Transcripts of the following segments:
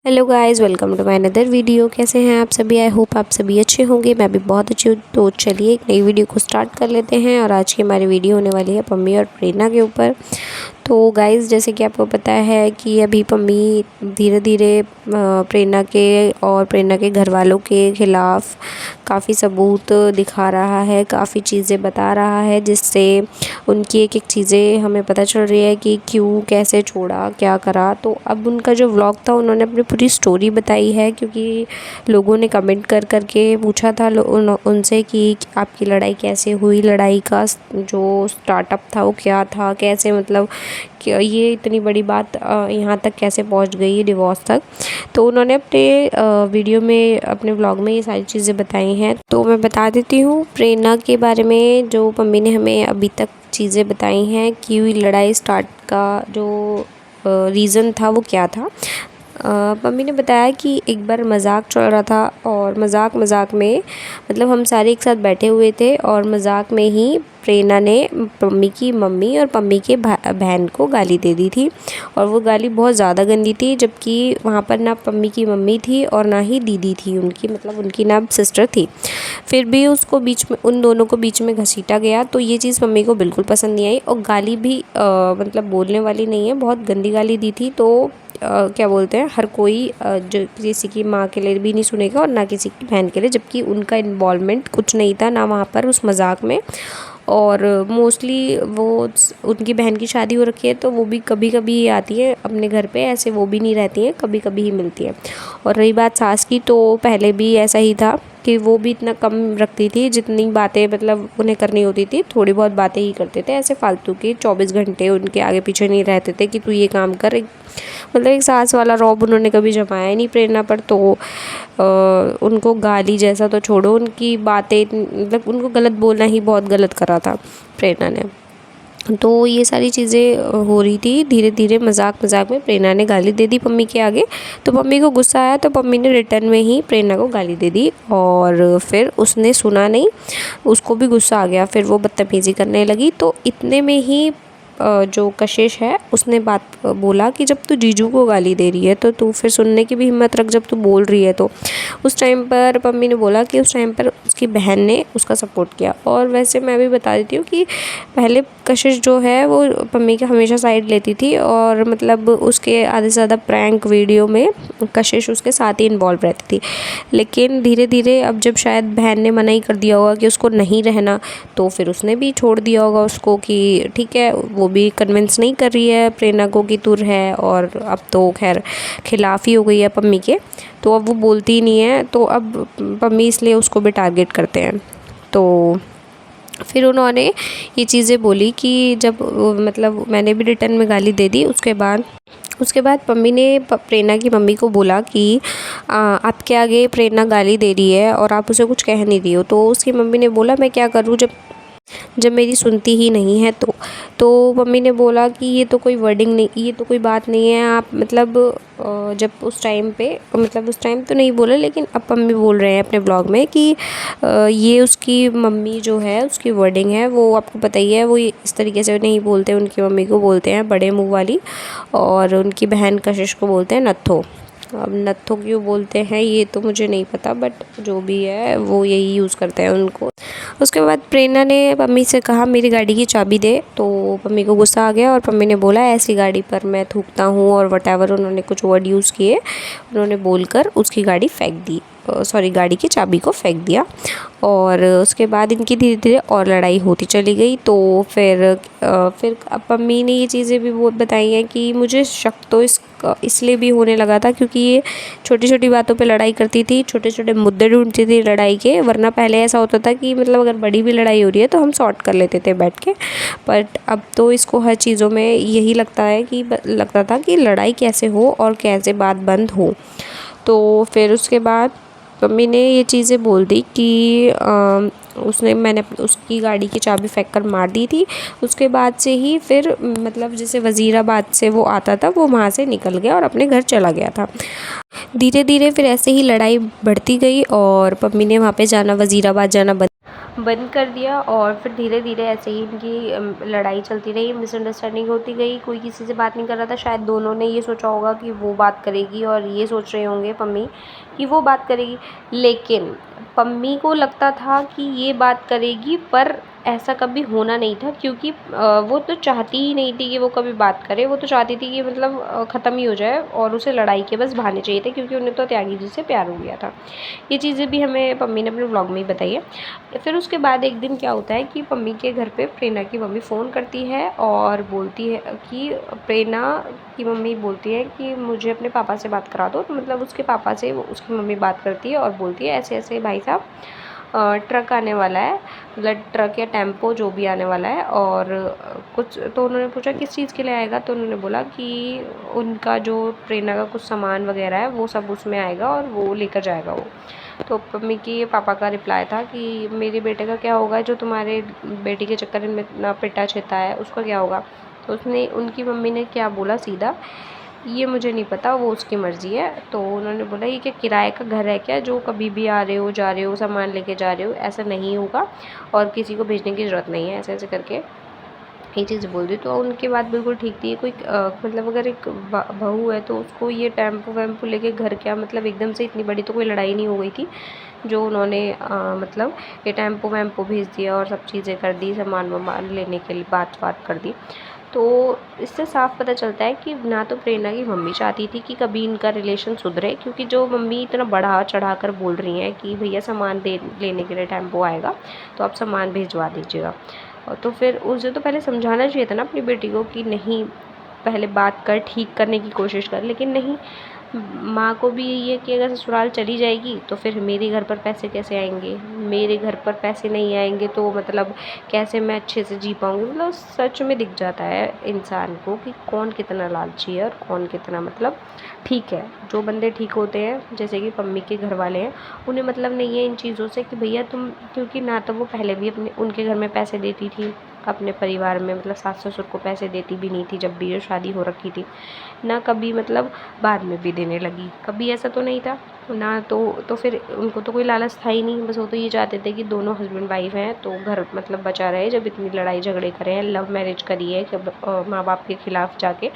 Hello guys, welcome to my another video. कैसे हैं आप सभी? आई होप आप सभी अच्छे होंगे। मैं भी बहुत अच्छी हूँ। तो चलिए एक नई वीडियो को स्टार्ट कर लेते हैं। और आज की हमारी वीडियो होने वाली है पम्मी और प्रेरणा के ऊपर। तो गाइस, जैसे कि आपको पता है कि अभी पम्मी धीरे धीरे प्रेरणा के और प्रेरणा के घर वालों के ख़िलाफ़ काफ़ी सबूत दिखा रहा है, काफ़ी चीज़ें बता रहा है, जिससे उनकी एक एक चीज़ें हमें पता चल रही है कि क्यों, कैसे छोड़ा, क्या करा। तो अब उनका जो व्लॉग था, उन्होंने अपनी पूरी स्टोरी बताई है, क्योंकि लोगों ने कमेंट कर कर के पूछा था उनसे कि आपकी लड़ाई कैसे हुई, लड़ाई का जो स्टार्टअप था वो क्या था, कैसे मतलब कि ये इतनी बड़ी बात यहाँ तक कैसे पहुँच गई, डिवोर्स तक। तो उन्होंने अपने वीडियो में, अपने व्लॉग में ये सारी चीज़ें बताई हैं। तो मैं बता देती हूँ प्रेरणा के बारे में। जो पम्मी ने हमें अभी तक चीज़ें बताई हैं कि लड़ाई स्टार्ट का जो रीज़न था वो क्या था। मम्मी ने बताया कि एक बार मज़ाक चल रहा था, और मज़ाक में मतलब हम सारे एक साथ बैठे हुए थे, और मज़ाक में ही प्रेरणा ने पम्मी की मम्मी और पम्मी के बहन को गाली दे दी थी। और वो गाली बहुत ज़्यादा गंदी थी, जबकि वहाँ पर ना पम्मी की मम्मी थी और ना ही दीदी थी उनकी, मतलब उनकी ना सिस्टर थी। फिर भी उसको बीच में, उन दोनों को बीच में घसीटा गया। तो ये चीज़ मम्मी को बिल्कुल पसंद नहीं आई। और गाली भी मतलब बोलने वाली नहीं है, बहुत गंदी गाली दी थी। तो क्या बोलते हैं, हर कोई जो किसी की माँ के लिए भी नहीं सुनेगा और ना किसी की बहन के लिए, जबकि उनका इन्वॉल्वमेंट कुछ नहीं था ना वहाँ पर उस मज़ाक में। और मोस्टली वो उनकी बहन की शादी हो रखी है, तो वो भी कभी कभी आती है अपने घर पे, ऐसे वो भी नहीं रहती हैं, कभी कभी ही मिलती है। और रही बात सास की, तो पहले भी ऐसा ही था कि वो भी इतना कम रखती थी, जितनी बातें मतलब उन्हें करनी होती थी थोड़ी बहुत बातें ही करते थे, ऐसे फालतू की 24 घंटे उनके आगे पीछे नहीं रहते थे कि तू ये काम कर। मतलब एक सास वाला रौब उन्होंने कभी जमाया ही नहीं प्रेरणा पर। तो उनको गाली जैसा तो छोड़ो, उनकी बातें मतलब उनको गलत बोलना ही बहुत गलत करा था प्रेरणा ने। तो ये सारी चीज़ें हो रही थी। धीरे धीरे मजाक में प्रेरणा ने गाली दे दी पम्मी के आगे। तो पम्मी को गुस्सा आया, तो पम्मी ने रिटर्न में ही प्रेरणा को गाली दे दी। और फिर उसने सुना नहीं, उसको भी गुस्सा आ गया, फिर वो बदतमीज़ी करने लगी। तो इतने में ही जो कशिश है उसने बात बोला कि जब तू जीजू को गाली दे रही है तो तू फिर सुनने की भी हिम्मत रख, जब तू बोल रही है तो। उस टाइम पर पम्मी ने बोला कि उस टाइम पर उसकी बहन ने उसका सपोर्ट किया। और वैसे मैं भी बता देती हूँ कि पहले कशिश जो है वो पम्मी का हमेशा साइड लेती थी, और मतलब उसके आधे से ज़्यादा प्रैंक वीडियो में कशिश उसके साथ ही इन्वॉल्व रहती थी। लेकिन धीरे धीरे अब जब शायद बहन ने मना ही कर दिया होगा कि उसको नहीं रहना, तो फिर उसने भी छोड़ दिया होगा उसको कि ठीक है। वो भी कन्विंस नहीं कर रही है प्रेरणा को कि तू है, और अब तो खैर खिलाफ़ ही हो गई है पम्मी के। तो अब वो बोलती ही नहीं है, तो अब पम्मी इसलिए उसको भी टारगेट करते हैं। तो फिर उन्होंने ये चीज़ें बोली कि जब मतलब मैंने भी रिटर्न में गाली दे दी। उसके बाद पम्मी ने प्रेरणा की मम्मी को बोला कि आपके आगे प्रेरणा गाली दे रही है और आप उसे कुछ कह नहीं रही हो। तो उसकी मम्मी ने बोला मैं क्या करूँ, जब मेरी सुनती ही नहीं है। तो मम्मी ने बोला कि ये तो कोई वर्डिंग नहीं, ये तो कोई बात नहीं है। आप मतलब जब उस टाइम पे, मतलब उस टाइम तो नहीं बोला, लेकिन अब मम्मी बोल रहे हैं अपने ब्लॉग में कि ये उसकी मम्मी जो है, उसकी वर्डिंग है, वो आपको पता ही है, वो इस तरीके से नहीं बोलते। उनकी मम्मी को बोलते हैं बड़े मुँह वाली, और उनकी बहन कशिश को बोलते हैं नत्थो। अब नत्थो क्यों बोलते हैं ये तो मुझे नहीं पता, बट जो भी है वो यही यूज़ करते हैं उनको। उसके बाद प्रेरणा ने पम्मी से कहा मेरी गाड़ी की चाबी दे। तो पम्मी को गुस्सा आ गया, और पम्मी ने बोला ऐसी गाड़ी पर मैं थूकता हूँ, और वटेवर उन्होंने कुछ वर्ड यूज़ किए, उन्होंने बोलकर उसकी गाड़ी फेंक दी, सॉरी गाड़ी की चाबी को फेंक दिया। और उसके बाद इनकी धीरे धीरे और लड़ाई होती चली गई। तो फिर अब पम्मी ने ये चीज़ें भी बहुत बताई हैं कि मुझे शक तो इसलिए भी होने लगा था क्योंकि ये छोटी छोटी बातों पे लड़ाई करती थी, छोटे छोटे मुद्दे ढूंढती थी लड़ाई के। वरना पहले ऐसा होता था कि मतलब अगर बड़ी भी लड़ाई हो रही है तो हम सॉर्ट कर लेते थे बैठ के। बट अब तो इसको हर चीज़ों में यही लगता था कि लड़ाई कैसे हो और कैसे बात बंद हो। तो फिर उसके बाद मम्मी ने ये चीज़ें बोल दी कि मैंने उसकी गाड़ी की चाबी फेंक कर मार दी थी। उसके बाद से ही फिर मतलब जैसे वज़ीराबाद से वो आता था, वो वहाँ से निकल गया और अपने घर चला गया था। धीरे धीरे फिर ऐसे ही लड़ाई बढ़ती गई, और मम्मी ने वहाँ पे जाना, वज़ीराबाद जाना बंद। बंद कर दिया। और फिर धीरे धीरे ऐसे ही इनकी लड़ाई चलती रही, मिसअंडरस्टैंडिंग होती गई। कोई किसी से बात नहीं कर रहा था। शायद दोनों ने ये सोचा होगा कि वो बात करेगी और ये सोच रहे होंगे पम्मी कि वो बात करेगी, लेकिन पम्मी को लगता था कि ये बात करेगी, पर ऐसा कभी होना नहीं था, क्योंकि वो तो चाहती ही नहीं थी कि वो कभी बात करे। वो तो चाहती थी कि मतलब ख़त्म ही हो जाए और उसे लड़ाई के बस बहाने चाहिए थे, क्योंकि उन्हें तो त्यागी जी से प्यार हो गया था। ये चीज़ें भी हमें पम्मी ने अपने व्लॉग में ही बताई है। फिर उसके बाद एक दिन क्या होता है कि पम्मी के घर पे प्रेरणा की मम्मी फ़ोन करती है और बोलती है कि प्रेरणा की मम्मी बोलती है कि मुझे अपने पापा से बात करा दो। तो मतलब उसके पापा से उसकी मम्मी बात करती है और बोलती है ऐसे ऐसे भाई साहब ट्रक आने वाला है, मतलब ट्रक या टेम्पो जो भी आने वाला है। और कुछ तो उन्होंने पूछा किस चीज़ के लिए आएगा, तो उन्होंने बोला कि उनका जो प्रेरणा का कुछ सामान वगैरह है वो सब उसमें आएगा और वो लेकर जाएगा वो। तो मम्मी के पापा का रिप्लाई था कि मेरे बेटे का क्या होगा, जो तुम्हारे बेटी के चक्कर में इतना पिटा छिता है, उसका क्या होगा। तो उसने उनकी मम्मी ने क्या बोला सीधा, ये मुझे नहीं पता, वो उसकी मर्ज़ी है। तो उन्होंने बोला ये क्या किराए का घर है क्या, जो कभी भी आ रहे हो जा रहे हो सामान लेके जा रहे हो, ऐसा नहीं होगा और किसी को भेजने की ज़रूरत नहीं है, ऐसे ऐसे करके ये चीज़ बोल दी। तो उनकी बात बिल्कुल ठीक थी। कोई मतलब अगर एक बहू है तो उसको ये टेम्पो वेम्पो लेके घर क्या, मतलब एकदम से इतनी बड़ी तो कोई लड़ाई नहीं हो गई थी जो उन्होंने मतलब ये टेम्पो वेम्पो भेज दिया और सब चीज़ें कर दी, सामान वामान लेने के लिए बात कर दी। तो इससे साफ पता चलता है कि ना तो प्रेरणा की मम्मी चाहती थी कि कभी इनका रिलेशन सुधरे, क्योंकि जो मम्मी इतना बढ़ा चढ़ा कर बोल रही हैं कि भैया सामान दे लेने के लिए टेम्पो आएगा तो आप सामान भिजवा दीजिएगा। और तो फिर उसे तो पहले समझाना चाहिए था ना अपनी बेटी को कि नहीं, पहले बात कर, ठीक करने की कोशिश कर, लेकिन नहीं। माँ को भी यही है कि अगर ससुराल चली जाएगी तो फिर मेरे घर पर पैसे कैसे आएंगे, मेरे घर पर पैसे नहीं आएंगे तो मतलब कैसे मैं अच्छे से जी पाऊँगी। मतलब सच में दिख जाता है इंसान को कि कौन कितना लालची है और कौन कितना मतलब ठीक है। जो बंदे ठीक होते हैं जैसे कि पम्मी के घर वाले हैं, उन्हें मतलब नहीं है इन चीज़ों से कि भैया तुम, क्योंकि ना तो वो पहले भी अपने उनके घर में पैसे देती थी अपने परिवार में, मतलब सास ससुर को पैसे देती भी नहीं थी जब भी ये शादी हो रखी थी, ना कभी मतलब बाद में भी देने लगी, कभी ऐसा तो नहीं था ना। तो फिर उनको तो कोई लालच था ही नहीं, बस वो तो ये चाहते थे कि दोनों हस्बैंड वाइफ हैं तो घर मतलब बचा रहे। जब इतनी लड़ाई झगड़े करे हैं, लव मैरिज करी है कि माँ बाप के खिलाफ जाके,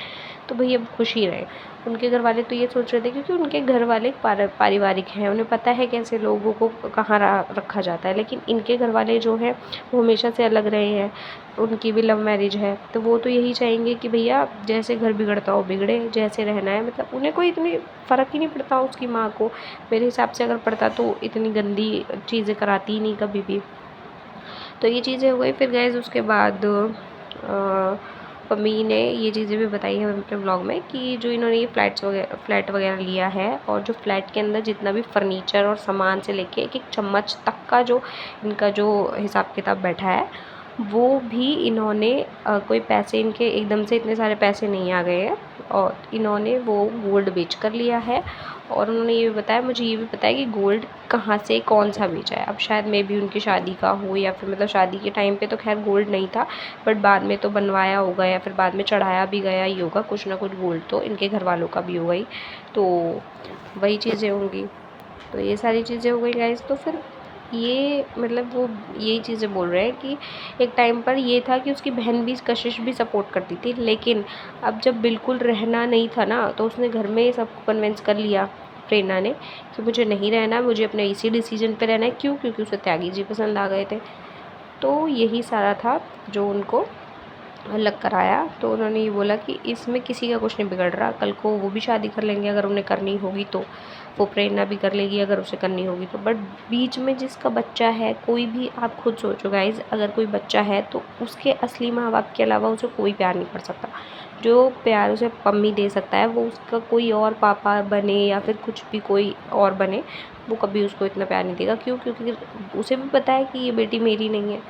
तो भैया खुश ही रहे। उनके घर वाले तो ये सोच रहे थे, क्योंकि उनके घर वाले पारिवारिक हैं, उन्हें पता है कैसे लोगों को कहाँ रखा जाता है। लेकिन इनके घर वाले जो हैं वो हमेशा से अलग रहे हैं, उनकी भी लव मैरिज है, तो वो तो यही चाहेंगे कि भैया जैसे घर बिगड़ता हो बिगड़े, जैसे रहना है। मतलब उन्हें कोई इतनी फ़र्क ही नहीं पड़ता उसकी माँ को। मेरे हिसाब से अगर पड़ता तो इतनी गंदी चीज़ें कराती ही नहीं कभी भी। तो ये चीज़ें हो गई। फिर गाइस उसके बाद पम्मी ने ये चीज़ें भी बताई है अपने ब्लॉग में कि जो इन्होंने ये फ्लैट वगैरह लिया है, और जो फ्लैट के अंदर जितना भी फर्नीचर और सामान से लेके एक एक चम्मच तक का जो इनका जो हिसाब किताब बैठा है, वो भी इन्होंने कोई पैसे इनके एकदम से इतने सारे पैसे नहीं आ गए हैं, और इन्होंने वो गोल्ड बेच कर लिया है। और उन्होंने ये भी बताया, मुझे ये भी पता है कि गोल्ड कहाँ से कौन सा बेचा है। अब शायद मे भी उनकी शादी का हो, या फिर मतलब शादी के टाइम पे तो खैर गोल्ड नहीं था, बट बाद में तो बनवाया होगा या फिर बाद में चढ़ाया भी गया ही होगा, कुछ ना कुछ गोल्ड तो इनके घर वालों का भी होगा ही। तो वही चीज़ें होंगी। तो ये सारी चीज़ें हो गई गाइस। तो फिर ये मतलब वो यही चीज़ें बोल रहे हैं कि एक टाइम पर ये था कि उसकी बहन भी कशिश भी सपोर्ट करती थी, लेकिन अब जब बिल्कुल रहना नहीं था ना, तो उसने घर में सबको कन्विंस कर लिया प्रेरणा ने कि मुझे नहीं रहना, मुझे अपने इसी डिसीजन पे रहना है। क्यों? क्योंकि उसे त्यागी जी पसंद आ गए थे। तो यही सारा था जो उनको अलग कराया। तो उन्होंने ये बोला कि इसमें किसी का कुछ नहीं बिगड़ रहा, कल को वो भी शादी कर लेंगे अगर उन्हें करनी होगी तो, वो प्रेरणा भी कर लेगी अगर उसे करनी होगी तो। बट बीच में जिसका बच्चा है, कोई भी आप खुद सोचो गाइज, अगर कोई बच्चा है तो उसके असली माँ बाप के अलावा उसे कोई प्यार नहीं कर सकता। जो प्यार उसे पम्मी दे सकता है वो उसका कोई और पापा बने या फिर कुछ भी कोई और बने, वो कभी उसको इतना प्यार नहीं देगा। क्यों? क्योंकि उसे भी पता है कि ये बेटी मेरी नहीं है,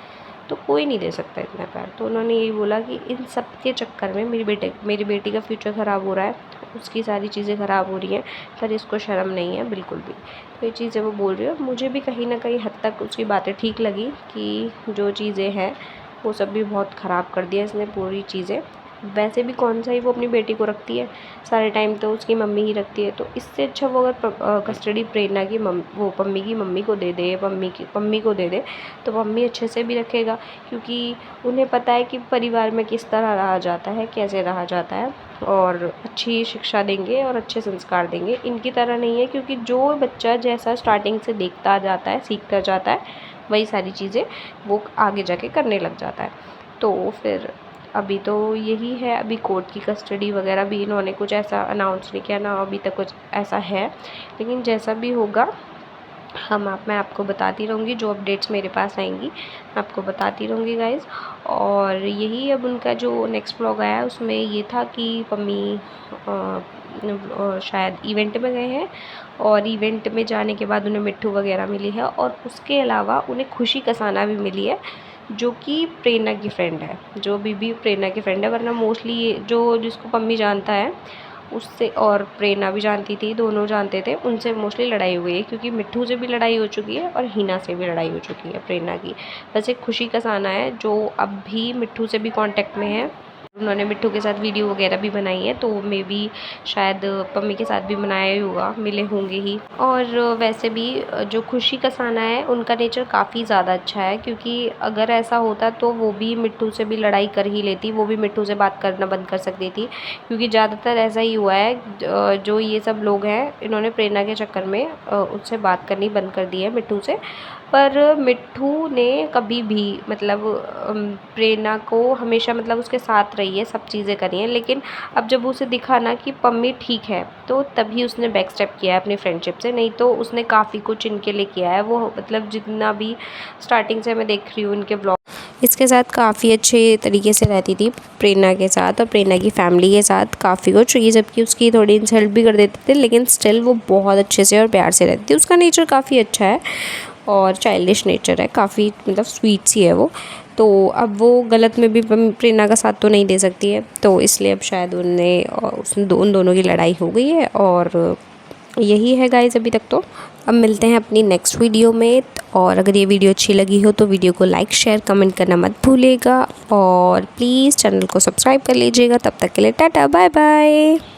तो कोई नहीं दे सकता इतना प्यार। तो उन्होंने यही बोला कि इन सब के चक्कर में मेरी बेटी का फ्यूचर ख़राब हो रहा है, उसकी सारी चीज़ें ख़राब हो रही हैं, पर इसको शर्म नहीं है बिल्कुल भी। तो ये चीज़ें वो बोल रही है। मुझे भी कहीं ना कहीं हद तक उसकी बातें ठीक लगी कि जो चीज़ें हैं वो सब भी बहुत ख़राब कर दिया इसने पूरी चीज़ें। वैसे भी कौन सा ही वो अपनी बेटी को रखती है, सारे टाइम तो उसकी मम्मी ही रखती है। तो इससे अच्छा वो अगर कस्टडी प्रेरणा की वो पम्मी की मम्मी को दे दे, पम्मी को दे दे, तो पम्मी अच्छे से भी रखेगा, क्योंकि उन्हें पता है कि परिवार में किस तरह रहा जाता है, कैसे रहा जाता है, और अच्छी शिक्षा देंगे और अच्छे संस्कार देंगे। इनकी तरह नहीं है, क्योंकि जो बच्चा जैसा स्टार्टिंग से देखता जाता है, सीखता जाता है, वही सारी चीज़ें वो आगे जाके करने लग जाता है। तो फिर अभी तो यही है, अभी कोर्ट की कस्टडी वगैरह भी इन्होंने कुछ ऐसा अनाउंस नहीं किया ना, अभी तक कुछ ऐसा है, लेकिन जैसा भी होगा मैं आपको बताती रहूँगी। जो अपडेट्स मेरे पास आएंगी मैं आपको बताती रहूँगी गाइज़। और यही अब उनका जो नेक्स्ट व्लॉग आया उसमें ये था कि पम्मी शायद इवेंट में गए हैं, और इवेंट में जाने के बाद उन्हें मिट्ठू वगैरह मिली है, और उसके अलावा उन्हें खुशी कसाना भी मिली है, जो कि प्रेरणा की फ्रेंड है, जो बीबी प्रेरणा की फ्रेंड है। वरना मोस्टली जो जिसको पम्मी जानता है उससे, और प्रेरणा भी जानती थी, दोनों जानते थे, उनसे मोस्टली लड़ाई हुई है, क्योंकि मिट्ठू से भी लड़ाई हो चुकी है और हिना से भी लड़ाई हो चुकी है प्रेरणा की। वैसे खुशी कसाना है जो अब भी मिट्ठू से भी कांटेक्ट में है, उन्होंने मिट्ठू के साथ वीडियो वगैरह भी बनाई है, तो मे बी शायद पम्मी के साथ भी बनाया ही होगा, मिले होंगे ही। और वैसे भी जो खुशी कसाना है उनका नेचर काफ़ी ज़्यादा अच्छा है, क्योंकि अगर ऐसा होता तो वो भी मिट्ठू से भी लड़ाई कर ही लेती, वो भी मिट्ठू से बात करना बंद कर सकती थी, क्योंकि ज़्यादातर ऐसा ही हुआ है। जो ये सब लोग हैं इन्होंने प्रेरणा के चक्कर में उससे बात करनी बंद कर दी है, मिट्ठू से। पर मिट्ठू ने कभी भी मतलब प्रेरणा को हमेशा मतलब उसके साथ रही है, सब चीज़ें करी हैं, लेकिन अब जब उसे दिखा ना कि पम्मी ठीक है, तो तभी उसने बैक स्टेप किया है अपनी फ्रेंडशिप से। नहीं तो उसने काफ़ी कुछ इनके लिए किया है, वो मतलब जितना भी स्टार्टिंग से मैं देख रही हूँ इनके ब्लॉग, इसके साथ काफ़ी अच्छे तरीके से रहती थी, प्रेरणा के साथ और प्रेरणा की फैमिली के साथ काफ़ी कुछ, ये जबकि उसकी थोड़ी इंसल्ट भी कर देते थे, लेकिन स्टिल वो बहुत अच्छे से और प्यार से रहती थी। उसका नेचर काफ़ी अच्छा है और चाइल्डिश नेचर है, काफ़ी मतलब स्वीट सी है वो। तो अब वो गलत में भी प्रेरणा का साथ तो नहीं दे सकती है, तो इसलिए अब शायद उन दोनों की लड़ाई हो गई है, और यही है गाइस अभी तक तो। अब मिलते हैं अपनी नेक्स्ट वीडियो में, और अगर ये वीडियो अच्छी लगी हो तो वीडियो को लाइक शेयर कमेंट करना मत भूलिएगा, और प्लीज़ चैनल को सब्सक्राइब कर लीजिएगा। तब तक के लिए टाटा बाय बाय।